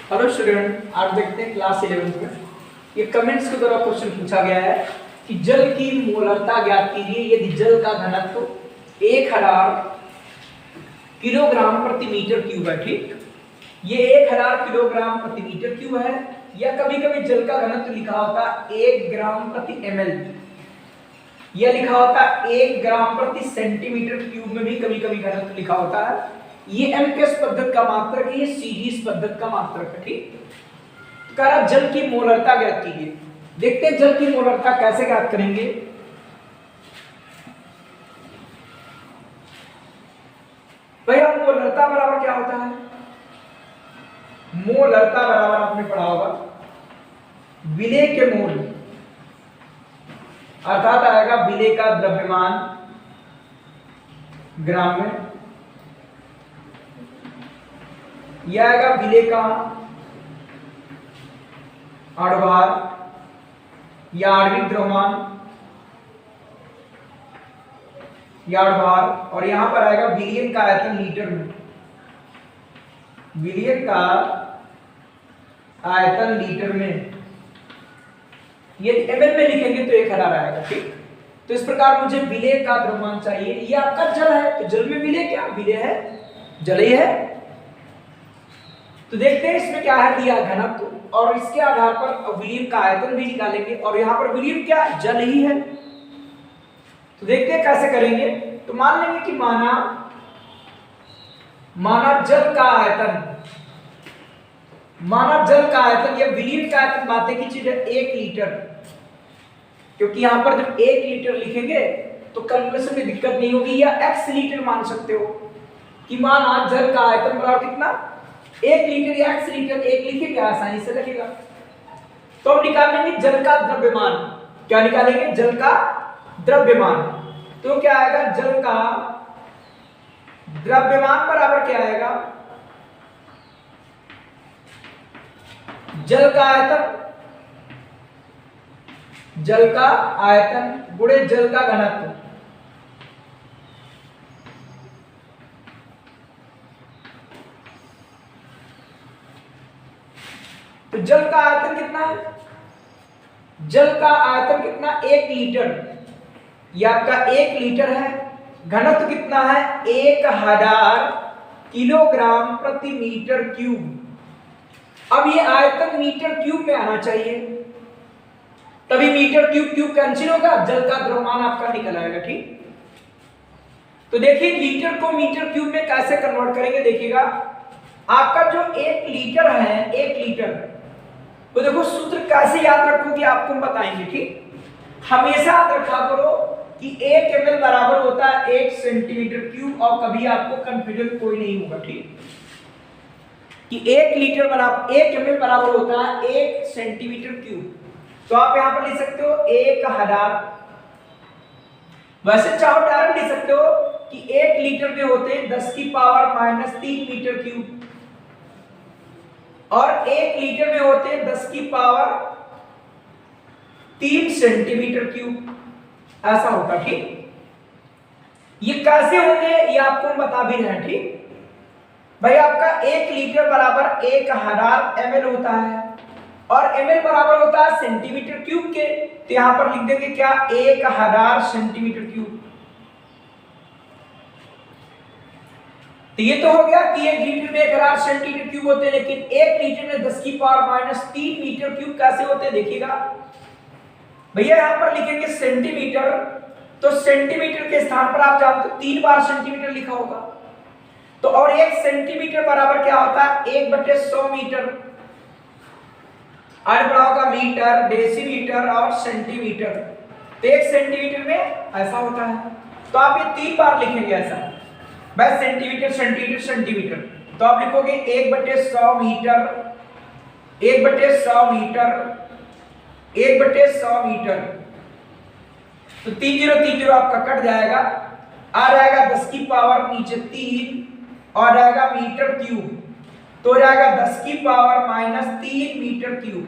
Hello student, आज देखते हैं क्लास 11 में ये कमेंट्स के द्वारा क्वेश्चन पूछा गया है कि जल की मोलरता ज्ञात कीजिए यदि जल का घनत्व 1000 किलोग्राम प्रति मीटर क्यूब है। ठीक, ये 1000 किलोग्राम प्रति मीटर क्यूब है, या कभी कभी जल का घनत्व लिखा होता 1 ग्राम प्रति ml, या लिखा होता 1 ग्राम प्रति सेंटीमीटर क्यूब में भी कभी कभी घनत्व लिखा होता है। ये एमकेएस पद्धति का मात्रक है, ये सीजीएस पद्धति का मात्रक है। ठीक, तो कह रहा जल की मोलरता ज्ञात कीजिए। देखते हैं जल की मोलरता कैसे ज्ञात करेंगे। भैया मोलरता बराबर क्या होता है? मोलरता बराबर आपने पढ़ा होगा विलेय के मोल, अर्थात आएगा विलेय का द्रव्यमान ग्राम में, यह आएगा विलेय का आणविक या आणविक द्रव्यमान या आणविक, और यहां पर आएगा विलियन का आयतन लीटर में, विलियन का आयतन लीटर में। ये एमएल में लिखेंगे तो 1000 आएगा। ठीक, तो इस प्रकार मुझे विलेय का द्रव्यमान चाहिए। ये आपका जल है, तो जल में विलेय क्या? विलेय है, जल ही है। तो देखते हैं इसमें क्या है दिया घनत्व, और इसके आधार पर विलियन का आयतन भी निकालेंगे, और यहाँ पर विलियन क्या? जल ही है। तो देखते हैं कैसे करेंगे। तो मान लेंगे कि माना जल का आयतन या विलियन का आयतन बातें की चीज है 1 लीटर, क्योंकि यहां पर जब 1 लीटर लिखेंगे तो कैलकुलेशन में दिक्कत नहीं होगी, या x लीटर मान सकते हो कि माना जल का आयतन बराबर कितना 1 लीटर या x लीटर, 1 लिखेंगे आसानी से लगेगा। तो हम निकालेंगे जल का द्रव्यमान। क्या निकालेंगे? जल का द्रव्यमान। तो क्या आएगा? जल का द्रव्यमान बराबर क्या आएगा? जल का आयतन गुणे जल का घनत्व। तो जल का आयतन कितना है? जल का आयतन कितना? 1 लीटर, यह आपका 1 लीटर है। घनत्व कितना है? 1000 किलोग्राम प्रति मीटर क्यूब। अब ये आयतन मीटर क्यूब में आना चाहिए, तभी मीटर क्यूब कैंसिल होगा, जल का द्रव्यमान आपका निकल आएगा। ठीक, तो देखिए लीटर को मीटर क्यूब में कैसे कन्वर्ट करेंगे। देखिएगा आपका जो 1 लीटर है, 1 लीटर, तो देखो सूत्र कैसे याद रखोगे आपको हम बताएंगे। ठीक, हमेशा याद रखा करो कि 1 ml बराबर होता है 1 सेंटीमीटर क्यूब, और कभी आपको कंफ्यूजन कोई नहीं होगा। ठीक, कि 1 लीटर बराबर 1 ml बराबर होता है 1 सेंटीमीटर क्यूब। तो आप यहां पर लिख सकते हो 1000, वैसे चाहो डायरेक्ट लिख सकते हो कि 1 लीटर में होते हैं 10 की पावर -3 मीटर क्यूब, और 1 लीटर में होते हैं 10 की पावर 3 सेंटीमीटर क्यूब, ऐसा होता। ठीक, ये कैसे होंगे ये आपको हम बता भी रहे हैं। ठीक भाई, आपका 1 लीटर बराबर 1000 ml होता है, और ml बराबर होता है सेंटीमीटर क्यूब के, तो यहां पर लिख देंगे क्या? 1000 सेंटीमीटर क्यूब। तो ये तो हो गया कि 1 लीटर में 1000 सेंटीमीटर क्यूब होते हैं, लेकिन 1 लीटर में 10 की पावर -3 मीटर क्यूब कैसे होते हैं देखिएगा भैया। यहां पर लिखेंगे सेंटीमीटर, तो सेंटीमीटर के स्थान पर आप जानते हो 3 बार सेंटीमीटर लिखा होगा, तो और 1 सेंटीमीटर बराबर क्या होता है? 1/100 मीटर। और बड़ा होगा मीटर, डेसीमीटर और सेंटीमीटर। तो 1 सेंटीमीटर में ऐसा होता है, तो आप ये 3 बार लिखेंगे ऐसा, बस सेंटीमीटर सेंटीमीटर सेंटीमीटर। तो आप लिखोगे 1/100 मीटर, 1/100 मीटर, 1/100 मीटर। तो 30 आपका कट जाएगा, आ जाएगा 10 की पावर नीचे 3, और आएगा मीटर क्यूब, तो हो जाएगा 10 की पावर -3 मीटर क्यूब।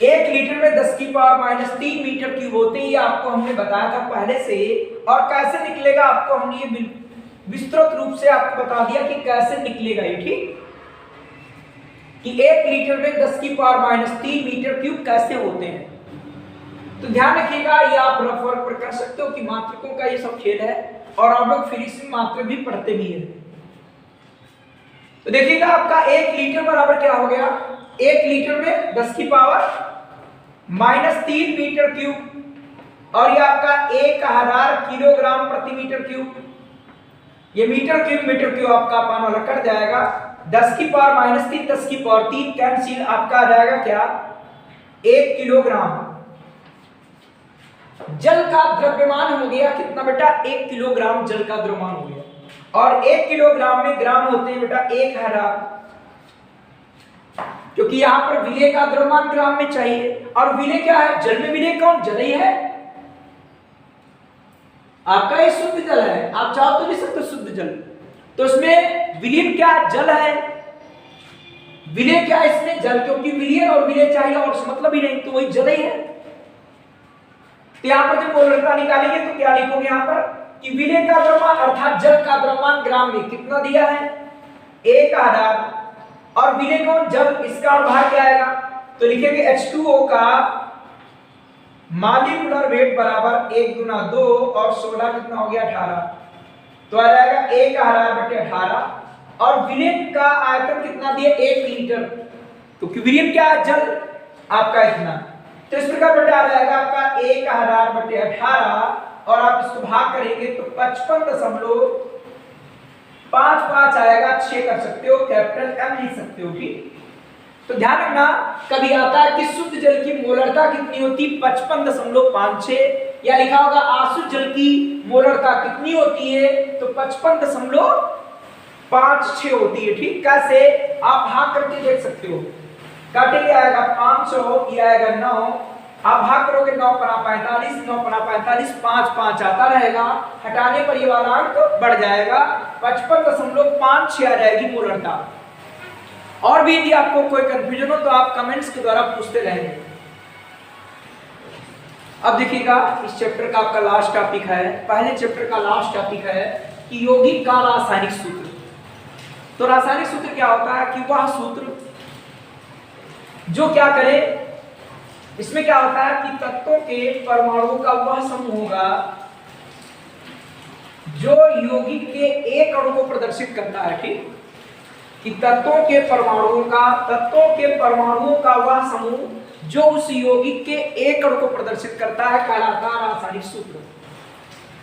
1 लीटर में 10 की पावर -3 मीटर क्यूब होते ही आपको हमने बताया था पहले से, और कैसे निकलेगा आपको हमने ये विस्तृत रूप से आपको बता दिया कि कैसे निकलेगा ये। ठीक, कि 1 लीटर में 10 की पावर -3 मीटर क्यूब कैसे होते हैं। तो ध्यान रखिएगा, ये आप रफ वर्क पर कर सकते हो कि मात्रकों का ये सब खेल है और आप लोग फिनिशिंग मात्रक भी पढ़ते भी है। तो देखिएगा आपका 1 लीटर बराबर क्या हो गया, 1 लीटर में 10 की पावर -3 मीटर क्यूब और ये आपका 1000 किलोग्राम प्रति मीटर क्यूब। ये मीटर क्यूब आपका पान वाला कट जाएगा, 10 की पावर -3 10 की पावर 3 कैंसिल, आपका आ जाएगा क्या 1 किलोग्राम। जल का द्रव्यमान हो गया कितना बेटा, 1 किलोग्राम जल का द्रव्यमान हो गया और 1 किलोग्राम में ग्राम होते हैं बेटा 1000, क्योंकि यहां पर विलेय का द्रव्यमान ग्राम में चाहिए और विलेय क्या है, जल में विलेय कौन, जल ही है आपका, ये शुद्ध जल है, आप चाहो तो नहीं सकते शुद्ध जल, तो इसमें विलीन क्या जल है, विलेय क्या है इसमें जल, क्योंकि विलयन और विलेय चाहिए और मतलब ही नहीं, तो वही जल ही है। तो यहां पर जब मोलरता निकालेंगे तो क्या लिखोगे यहां पर कि विलेय का द्रव्यमान अर्थात जल का द्रव्यमान ग्राम में कितना दिया है 1000 और विलेय कौन जल, इसका भाग क्या आएगा, तो लिखेंगे H2O का मॉलिक्यूलर वेट बराबर 1 गुना 2 और 16 कितना हो गया 18, तो आ जाएगा 1000/18 और विलेय का आयतन कितना दिया 1 लीटर, क्योंकि विलेय क्या है जल आपका इतना, तो इस प्रकार बेटा आ जाएगा आपका 1000/18 और आप इसको भाग करेंगे तो 55.55 आएगा, 6 कर सकते हो, कैपिटल M लिख सकते हो ठीक। तो ध्यान रखना कभी आता है कि शुद्ध जल की मोलरता कितनी होती 55.56 या लिखा होगा अशुद्ध जल की मोलरता कितनी होती है तो 55.56 होती है ठीक। कैसे आप भाग करके देख सकते हो, काटेंगे आएगा 500, ये आएगा 9, आप भाग करोगे 9 पना 45, 9 पना 45, 5 5 आता रहेगा, हटाने पर ये वाला अंक बढ़ जाएगा, 55.56 आ जाएगी मोलरता। और भी यदि आपको कोई कंफ्यूजन हो तो आप कमेंट्स के द्वारा पूछते रहेंगे। अब देखिएगा इस चैप्टर का आपका लास्ट टॉपिक है, पहले चैप्टर का लास्ट टॉपिक है कि यौगिक का रासायनिक सूत्र। तो रासायनिक सूत्र क्या होता है कि वह सूत्र जो क्या करे, इसमें क्या होता है कि तत्वों के परमाणुओं का वह समूह होगा जो यौगिक के एक अणु को प्रदर्शित करता है ठीक, कि तत्वों के परमाणुओं का वह समूह जो उस यौगिक के एक अणु को प्रदर्शित करता है कहलाता है रासायनिक सूत्र।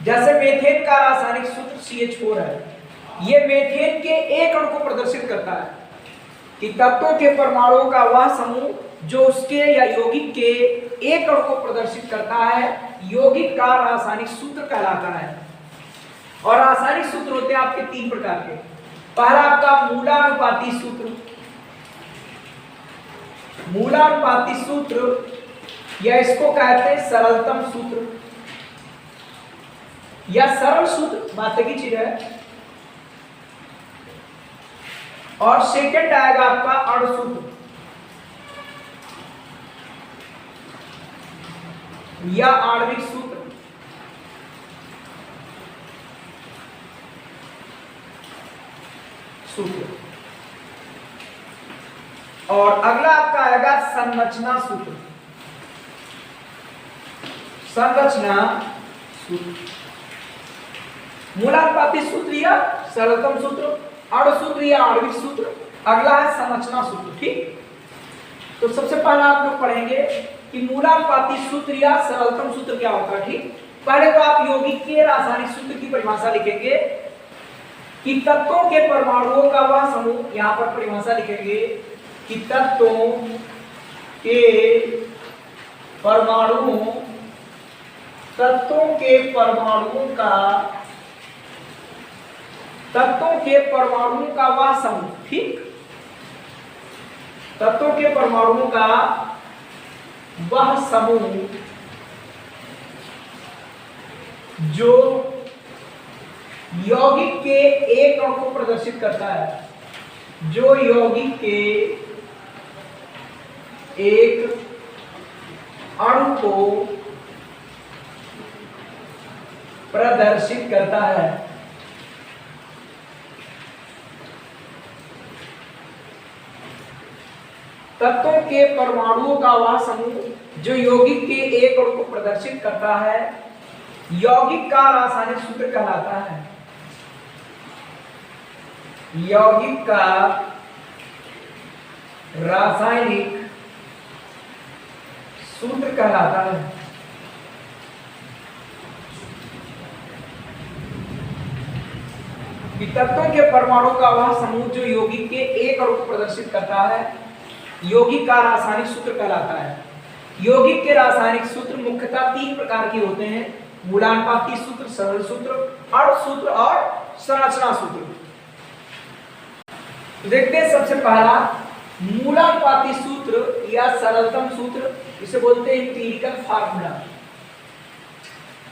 जैसे मेथेन का रासायनिक सूत्र CH4 है, ये मेथेन के एक अणु को प्रदर्शित करता है कि तत्वों के परमाणुओं का वह समूह जो उसके या यौगिक के एक अणु को प्रदर्शित करता है, यौगिक का रासायनिक सूत्र कहलाता है। और रासायनिक सूत्र होते हैं आपके 3 प्रकार के। पहला आपका मूलानुपाती सूत्र, मूलानुपाती सूत्र या इसको कहते हैं सरलतम सूत्र या सरल सूत्र, बात की चीज है। और सेकंड आएगा आपका अणु सूत्र या आणविक सूत्र। और अगला आपका आएगा संरचना सूत्र, संरचना सूत्र। मूलानुपाती सूत्र या सरलतम सूत्र, अणु सूत्र या आणविक सूत्र, अगला है संरचना सूत्र ठीक। तो सबसे पहले आप लोग पढ़ेंगे कि मूलानुपाती सूत्र या सरलतम सूत्र क्या होता है ठीक। पहले तो आप यौगिक के रासायनिक सूत्र की परिभाषा लिखेंगे कि तत्वों के परमाणुओं का वह समूह, यहां पर परिभाषा लिखेंगे कि तत्वों के परमाणुओं का वह समूह ठीक, तत्वों के परमाणुओं का वह समूह जो यौगिक के एक अणु को प्रदर्शित करता है, जो यौगिक के एक अणु को प्रदर्शित करता है। तत्वों के परमाणुओं का वह समूह जो यौगिक के एक अणु को प्रदर्शित करता है यौगिक का रासायनिक सूत्र कहलाता है। यौगिक का रासायनिक सूत्र कहलाता है। तत्वों के परमाणु का वह समूह जो यौगिक के एक अणु को प्रदर्शित करता है यौगिक का रासायनिक सूत्र कहलाता है। यौगिक के रासायनिक सूत्र मुख्यतः 3 प्रकार के होते हैं: मूलानुपाती सूत्र, सरल सूत्र, अणु सूत्र और संरचना सूत्र। देखते हैं सबसे पहला मूलानुपाती सूत्र या सरलतम सूत्र, इसे बोलते हैं एम्पिरिकल फार्मूला।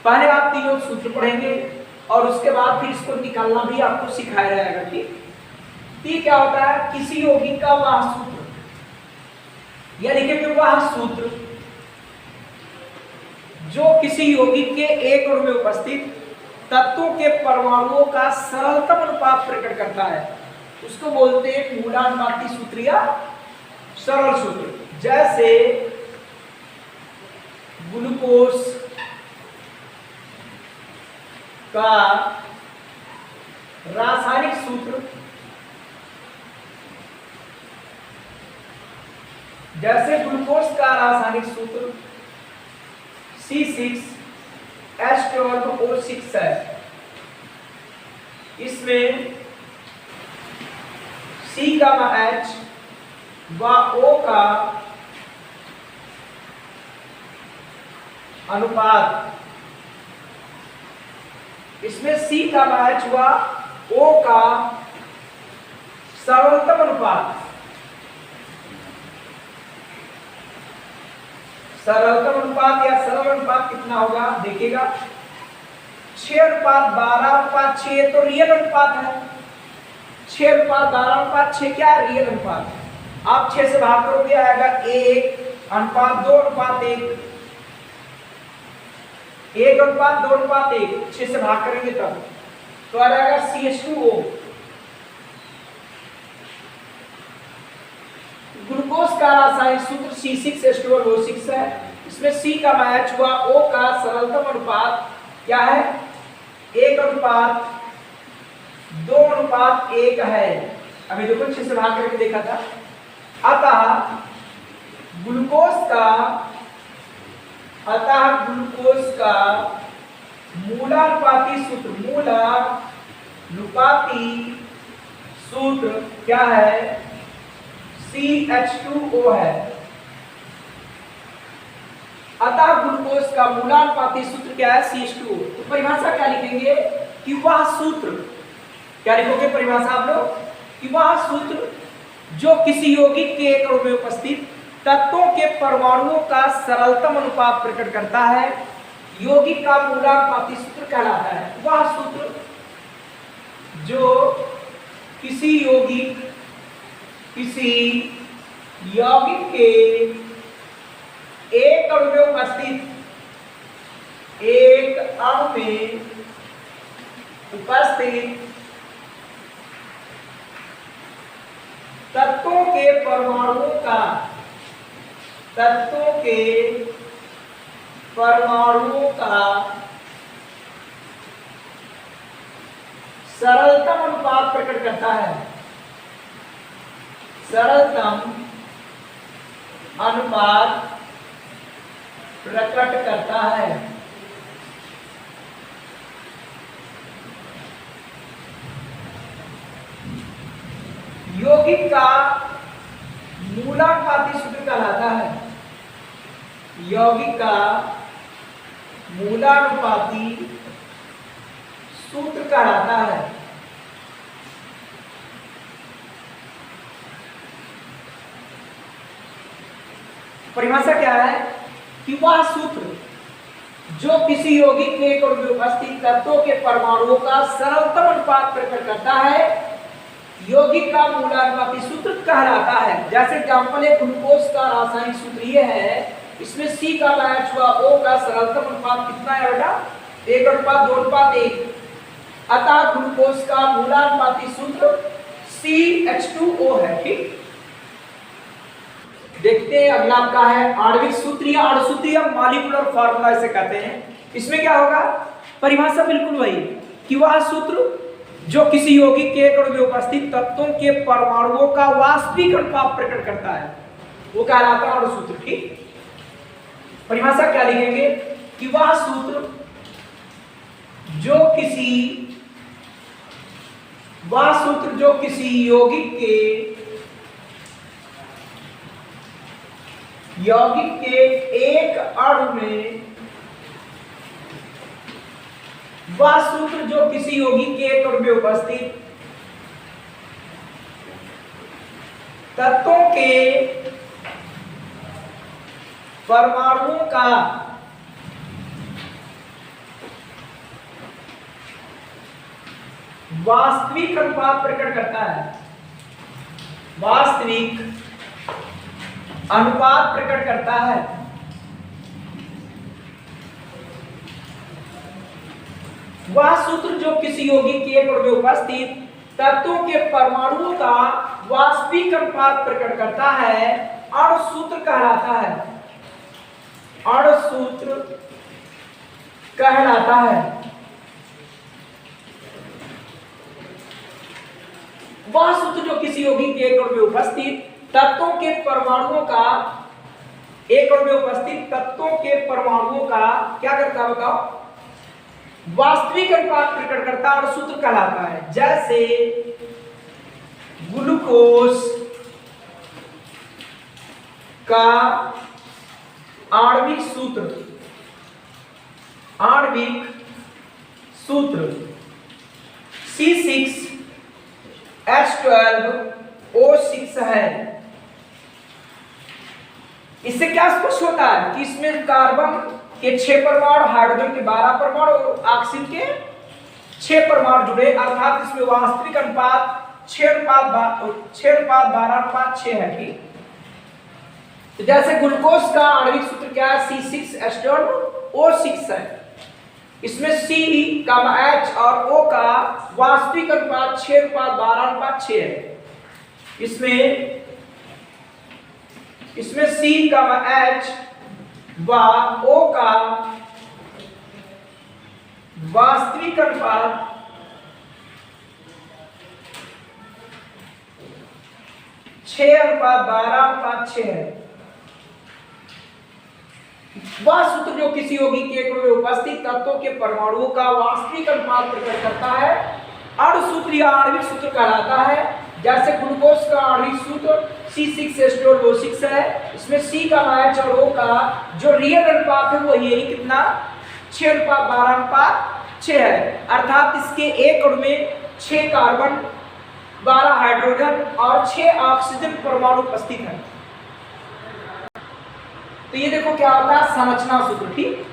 पहले आप तीनों सूत्र पढ़ेंगे और उसके बाद फिर इसको निकालना भी आपको सिखाया जाएगा। ठीक, क्या होता है? किसी यौगिक का वह सूत्र या लिखेंगे वह सूत्र जो किसी यौगिक के एक अणु में उपस्थित तत्वों के परमाणुओं का सरलतम अनुपात प्रकट करता है, उसको बोलते हैं मूलानुपाती सूत्र या सरल सूत्र। जैसे ग्लूकोज का रासायनिक सूत्र, जैसे ग्लूकोज का रासायनिक सूत्र C6H12O6 है। इसमें C का H व O का अनुपात, इसमें C का H व O का सरलतम अनुपात, सरलतम अनुपात या सरल अनुपात कितना होगा देखिएगा, 6:12:6 तो रियल अनुपात है। 6:12:6 क्या है? रियल अनुपात है। आप 6 से भाग करोगे आएगा 1:2:1, 1:2:1, 6 से भाग करेंगे तब तो आ जाएगा CH2O। ग्लूकोज का रासायनिक सूत्र C6H12O6 है। इसमें C का H व O का सरलतम अनुपात क्या है? 1:2:1 है। अभी देखो 6 से भाग करके देखा था। अतः ग्लूकोज का मूलानुपाती सूत्र क्या है? CH2O है। अतः ग्लूकोज का मूलानुपाती सूत्र क्या है? CH2O। तो परिभाषा क्या लिखेंगे कि वह सूत्र, क्या लिखोगे परिभाषा आप लोग? कि वह सूत्र जो किसी यौगिक के एक अणु में उपस्थित तत्वों के परमाणुओं का सरलतम अनुपात प्रकट करता है यौगिक का मूलानुपाती सूत्र कहलाता है। वह सूत्र जो किसी यौगिक के एक अणु में उपस्थित तत्वों के परमाणुओं का सरलतम अनुपात प्रकट करता है। सरलतम अनुपात प्रकट करता है। यौगिक का मूलानुपाती सूत्र कहलाता है। यौगिक का मूलानुपाती सूत्र कहलाता है। परिभाषा क्या है कि वह सूत्र जो किसी यौगिक के एक अणु में उपस्थित तत्वों के परमाणुओं का सरलतम अनुपात प्रकट करता है यौगिक का मूलानुपाती सूत्र कहलाता है। जैसे एग्जांपल है ग्लूकोज का रासायनिक सूत्र ये है, इसमें C का H व O का सरलतम अनुपात कितना है बेटा? 1:2:1। अतः ग्लूकोज का मूलानुपाती सूत्र CH2O है। ठीक, देखते हैं अगला आपका है आणविक सूत्र या अणुसूत्र या मॉलिक्यूलर फार्मूला इसे कहते हैं। इसमें क्या होगा, परिभाषा बिल्कुल वही कि वह सूत्र जो किसी यौगिक के एक अणु में उपस्थित तत्वों के परमाणुओं का वास्तविक अनुपात प्रकट करता है, वो कहलाता है अणुसूत्र। ठीक, परिभाषा क्या लिखेंगे कि वह सूत्र जो किसी यौगिक के एक अणु में वह सूत्र जो किसी यौगिक के एक अणु में उपस्थित तत्वों के परमाणुओं का वास्तविक अनुपात प्रकट करता है, वास्तविक अनुपात प्रकट करता है। वह सूत्र जो किसी यौगिक के एक अणु में उपस्थित तत्वों के परमाणुओं का वास्तविक अनुपात प्रकट करता है, अणुसूत्र कहलाता है, अणुसूत्र कहलाता है। वह सूत्र जो किसी यौगिक के एक अणु में उपस्थित तत्वों के परमाणुओं का एक अणु में उपस्थित तत्वों के परमाणुओं का क्या करता है बताओ, वास्तविक अनुपात प्रकट करता है और सूत्र कहलाता है। जैसे ग्लूकोज का आणविक सूत्र C6H12O6 है। इससे क्या स्पष्ट होता है कि इसमें कार्बन के 6 परमाणु, हाइड्रोजन के 12 परमाणु और ऑक्सीजन के 6 परमाणु जुड़े, अर्थात इसमें वास्तविक अनुपात 6:12:6 है। ठीक, तो जैसे ग्लूकोज का आणविक सूत्र क्या है, C6H12O6 है। इसमें C, H और O का वास्तविक अनुपात 6:12:6 है। इसमें C, H व O का वास्तविक अनुपात 6:12:6 है। वह सूत्र जो किसी यौगिक के एक अणु में उपस्थित तत्वों के परमाणुओं का वास्तविक अनुपात प्रकट करता है, अणुसूत्र या आणविक सूत्र कहलाता है। जैसे ग्लूकोज का आणविक सूत्र C6H12O6 है। इसमें C, H और O का जो रियल अनुपात है वो यही कितना 6:12:6 है, अर्थात इसके एक अणु में 6 कार्बन, 12 हाइड्रोजन और 6 ऑक्सीजन परमाणु उपस्थित है। तो ये देखो क्या होता है संरचना सूत्र। ठीक,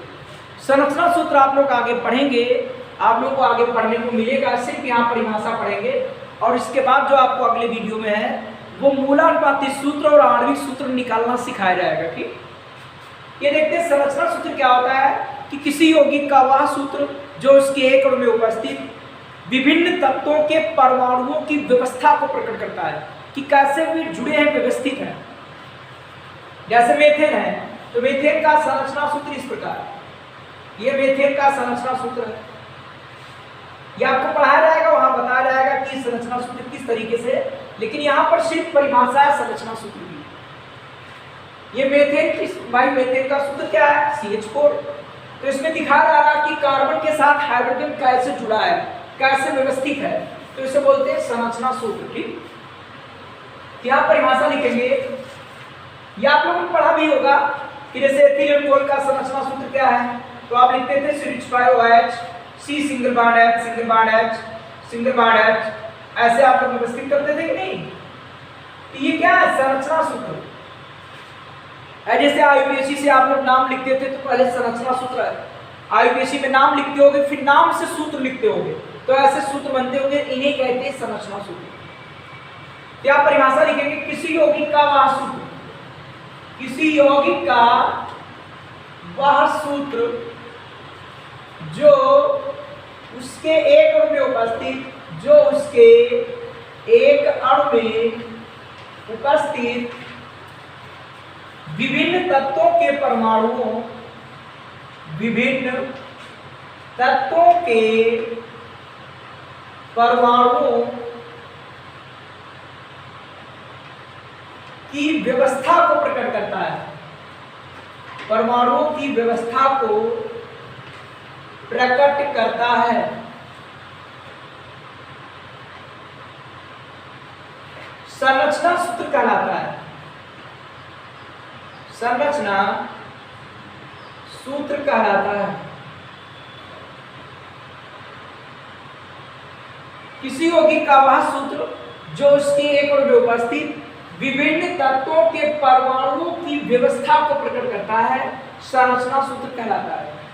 संरचना सूत्र आप लोग आगे पढ़ेंगे, आप लोग को आगे पढ़ने को मिलेगा, सिर्फ यहाँ परिभाषा पढ़ेंगे और इसके बाद जो आपको अगले वीडियो में है वो मूलानुपाती सूत्र और आणविक सूत्र निकालना सिखाया जाएगा। ठीक, ये देखते हैं संरचना सूत्र क्या होता है कि किसी यौगिक का वह सूत्र जो उसके एक अणु में उपस्थित विभिन्न तत्वों के परमाणुओं की व्यवस्था को प्रकट करता है कि कैसे वे जुड़े हैं, व्यवस्थित हैं। जैसे मीथेन है तो मीथेन का संरचना सूत्र इस प्रकार, ये मीथेन का संरचना सूत्र है। ये आपको पढ़ाया जाएगा, वहां बताया जाएगा कि संरचना सूत्र किस तरीके से, लेकिन यहाँ पर सिर्फ परिभाषा है संरचना सूत्र की। ये मीथेन की भाई मीथेन का सूत्र क्या है CH4। तो इसमें दिखा रहा है कि कार्बन के साथ हाइड्रोजन कैसे जुड़ा है, कैसे व्यवस्थित है, तो इसे बोलते हैं संरचना सूत्र। ठीक, यहाँ परिभाषा लिखेंगे, ये आप लोगों ने पढ़ा भी होगा कि जैसे एथिल अल्कोहल का संरचना सूत्र क्या है, तो आप लिखते थे CH5OH, C single bond H, single bond H, single bond H, ऐसे आप लोग व्यवस्थित करते थे कि नहीं। तो ये क्या है संरचना सूत्र। जैसे IUPAC से आप लोग नाम लिखते थे तो पहले संरचना सूत्र है, IUPAC में नाम लिखते होगे फिर नाम से सूत्र लिखते होगे, तो ऐसे सूत्र बनते होंगे, इन्हें कहते हैं संरचना सूत्र। क्या परिभाषा लिखेंगे, किसी यौगिक का वह सूत्र, किसी यौगिक का वह सूत्र जो उसके एक अणु में उपस्थित विभिन्न तत्वों के परमाणुओं की व्यवस्था को प्रकट करता है। परमाणुओं की व्यवस्था को प्रकट करता है। संरचना सूत्र कहलाता है। संरचना सूत्र कहलाता है। किसी यौगिक का वह सूत्र जो उसके एक और में उपस्थित विभिन्न तत्वों के परमाणुओं की व्यवस्था को प्रकट करता है, संरचना सूत्र कहलाता है।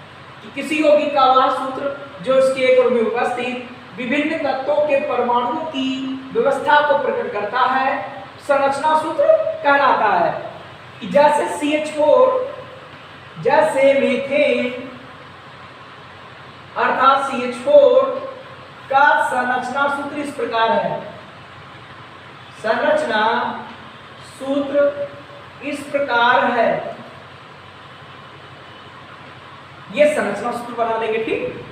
कि किसी यौगिक का वह सूत्र जो उसके एक और में उपस्थित विभिन्न तत्वों के परमाणुओं की व्यवस्था को प्रकट करता है, संरचना सूत्र कहलाता है। जैसे CH4, जैसे मीथेन अर्थात CH4 का संरचना सूत्र इस प्रकार है। संरचना सूत्र इस प्रकार है। ये संरचना सूत्र बना लेंगे, ठीक।